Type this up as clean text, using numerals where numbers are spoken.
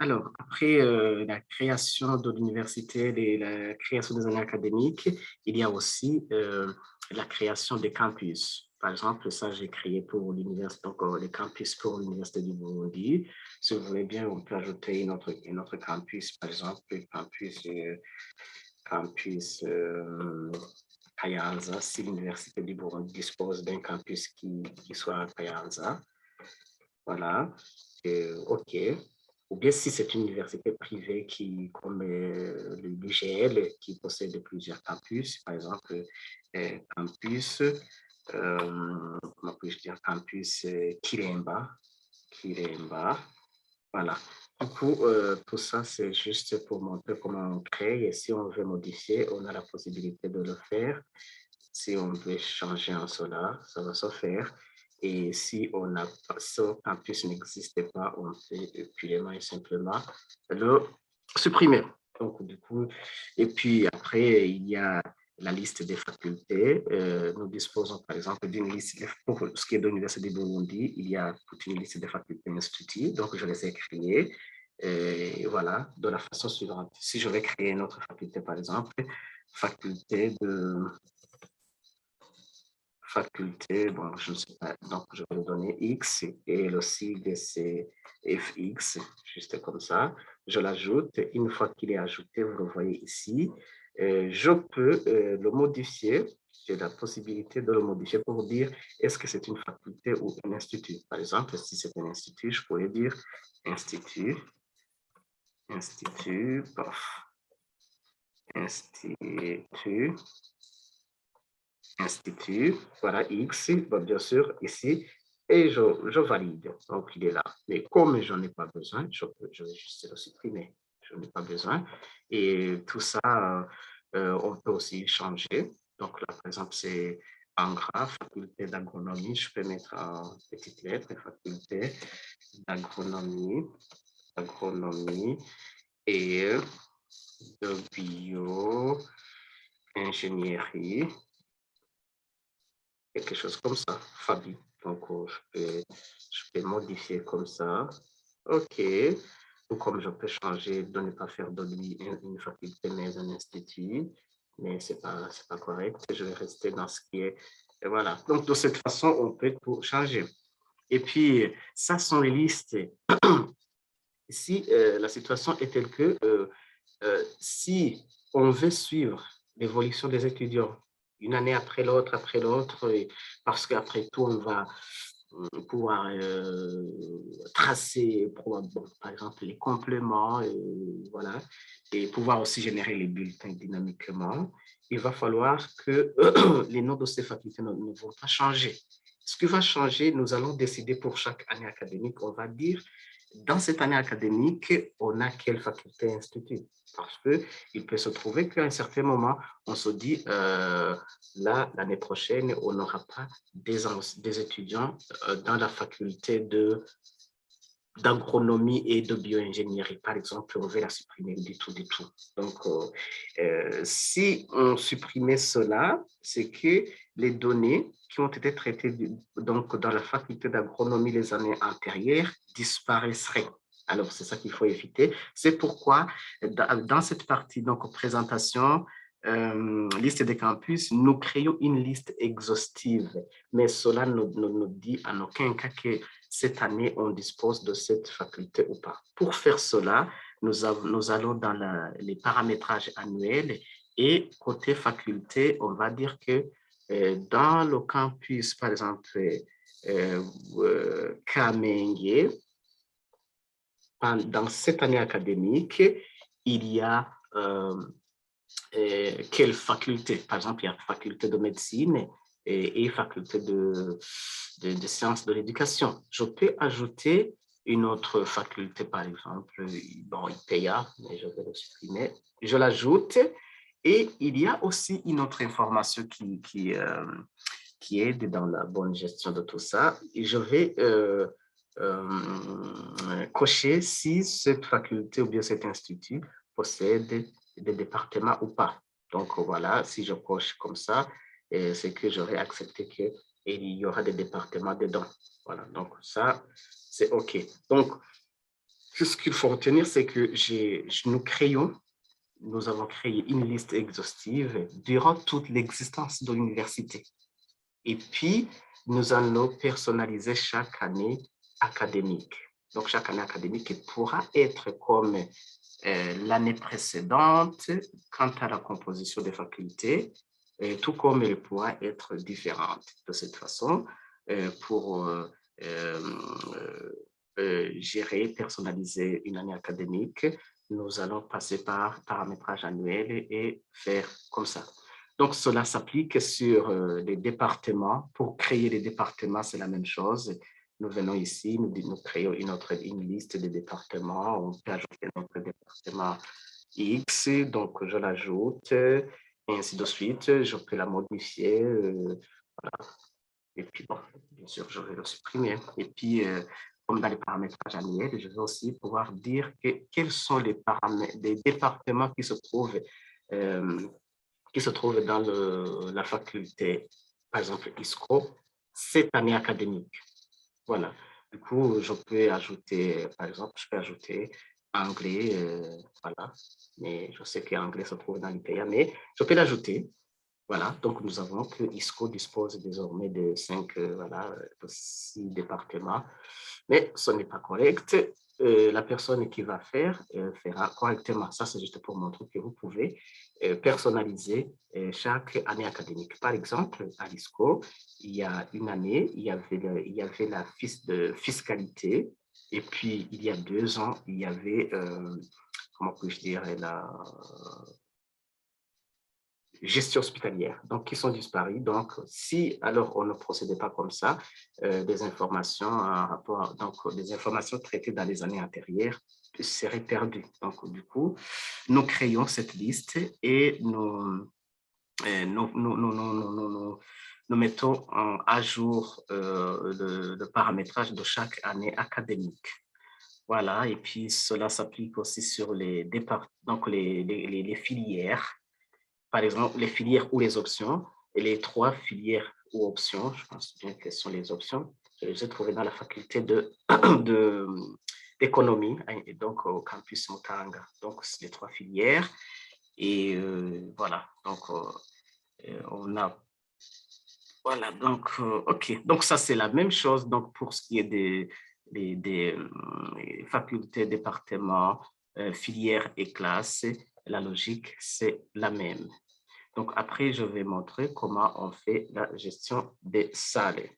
Alors, après la création de l'université et la création des années académiques, il y a aussi la création des campus. Par exemple, ça, j'ai créé pour l'université, donc les campus pour l'Université du Burundi. Si vous voulez bien, on peut ajouter une autre campus, par exemple, le campus Kayanza, si l'Université du Burundi dispose d'un campus qui soit à Kayanza. Voilà, OK. Ou bien si c'est une université privée comme l'UGL, qui possède plusieurs campus, par exemple, campus, comment puis-je dire, campus Kiremba, voilà. Du coup, tout ça, c'est juste pour montrer comment on crée et si on veut modifier, on a la possibilité de le faire. Si on veut changer en cela, ça va se faire. Et si on n'a pas, ce campus n'existe pas, on peut purement et simplement le supprimer. Donc, du coup, et puis après, il y a la liste des facultés. Nous disposons, par exemple, d'une liste, pour ce qui est de l'Université de Burundi, il y a toute une liste des facultés instituts. Donc, je les ai créées. Et voilà, de la façon suivante. Si je vais créer une autre faculté, par exemple, faculté de faculté, bon, je ne sais pas, donc je vais donner X et le sigle c'est FX, juste comme ça. Je l'ajoute. Une fois qu'il est ajouté, vous le voyez ici, je peux le modifier. J'ai la possibilité de le modifier pour dire est-ce que c'est une faculté ou un institut. Par exemple, si c'est un institut, je pourrais dire institut, institut, pof, institut, institut, voilà X, bon, bien sûr, ici, et je valide. Donc, il est là. Mais comme je n'en ai pas besoin, je vais juste le supprimer. Je n'ai pas besoin. Et tout ça, on peut aussi changer. Donc, là, par exemple, c'est en gras, faculté d'agronomie. Je peux mettre en petites lettres, faculté d'agronomie, agronomie et de bio-ingénierie, quelque chose comme ça, Fabi. Donc, je peux modifier comme ça. OK. Ou comme je peux changer de ne pas faire de lui une faculté, mais un institut. Mais ce n'est pas correct. Je vais rester dans ce qui est. Et voilà. Donc, de cette façon, on peut tout changer. Et puis, ça sont les listes. Si la situation est telle que si on veut suivre l'évolution des étudiants une année après l'autre, parce qu'après tout, on va pouvoir tracer, bon, par exemple, les compléments, voilà, et pouvoir aussi générer les bulletins dynamiquement, il va falloir que les noms de ces facultés ne vont pas changer. Ce qui va changer, nous allons décider pour chaque année académique, on va dire, dans cette année académique, on a quelle faculté institut? Parce qu'il peut se trouver qu'à un certain moment, on se dit, là, l'année prochaine, on n'aura pas des étudiants dans la faculté d'agronomie et de bioingénierie, par exemple, on veut la supprimer du tout, du tout. Donc, si on supprimait cela, c'est que les données qui ont été traitées donc, dans la faculté d'agronomie les années antérieures disparaisseraient. Alors, c'est ça qu'il faut éviter. C'est pourquoi, dans cette partie, donc, présentation, liste des campus, nous créons une liste exhaustive, mais cela ne nous dit en aucun cas que cette année, on dispose de cette faculté ou pas. Pour faire cela, nous allons dans les paramétrages annuels et côté faculté, on va dire que dans le campus, par exemple, Kamenge, dans cette année académique, il y a quelle faculté? Par exemple, il y a faculté de médecine et faculté de sciences de l'éducation. Je peux ajouter une autre faculté, par exemple, bon, IPEA, mais je vais le supprimer. Je l'ajoute et il y a aussi une autre information qui aide dans la bonne gestion de tout ça. Et je vais cocher si cette faculté ou bien cet institut possède des départements ou pas. Donc voilà, si je coche comme ça, c'est que j'aurais accepté qu'il y aura des départements dedans. Voilà, donc ça, c'est OK. Donc, ce qu'il faut retenir, c'est que nous avons créé une liste exhaustive durant toute l'existence de l'université. Et puis, nous allons personnaliser chaque année académique. Donc, chaque année académique pourra être comme l'année précédente quant à la composition des facultés, tout comme elle pourra être différente. De cette façon, pour gérer, personnaliser une année académique, nous allons passer par paramétrage annuel et faire comme ça. Donc, cela s'applique sur les départements. Pour créer les départements, c'est la même chose. Nous venons ici, nous créons une liste de départements. On peut ajouter notre département X, donc je l'ajoute, et ainsi de suite. Je peux la modifier. Voilà. Et puis, bon, bien sûr, je vais le supprimer. Et puis, comme dans les paramétrages annuels, je vais aussi pouvoir dire quels sont les paramètres, les départements euh, qui se trouvent dans la faculté, par exemple, ISCO, cette année académique. Voilà. Du coup, je peux ajouter, par exemple, je peux ajouter anglais, voilà. Mais je sais qu'anglais se trouve dans l'IPA, mais je peux l'ajouter. Voilà, donc nous avons que ISCO dispose désormais de de 6 départements, mais ce n'est pas correct. La personne qui va faire fera correctement. Ça, c'est juste pour montrer que vous pouvez personnaliser chaque année académique. Par exemple, à l'ISCO, il y a une année, il y avait la fiche de fiscalité, et puis il y a 2 ans, il y avait, comment puis-je dire, la gestion hospitalière, donc qui sont disparus. Donc, si alors on ne procédait pas comme ça, des informations en rapport, donc des informations traitées dans les années antérieures seraient perdues. Donc, du coup, nous créons cette liste et nous mettons à jour le paramétrage de chaque année académique. Voilà, et puis cela s'applique aussi sur les départements, donc les filières, par exemple, les filières ou les options, et les 3 filières ou options, je pense bien que ce sont les options, je les ai trouvées dans la faculté d'économie, et donc au campus Mutanga. Donc, c'est les 3 filières, et voilà, donc on a, voilà, donc, ok, donc ça c'est la même chose, donc pour ce qui est des facultés, départements, filières et classes, la logique c'est la même. Donc, après, je vais montrer comment on fait la gestion des salles.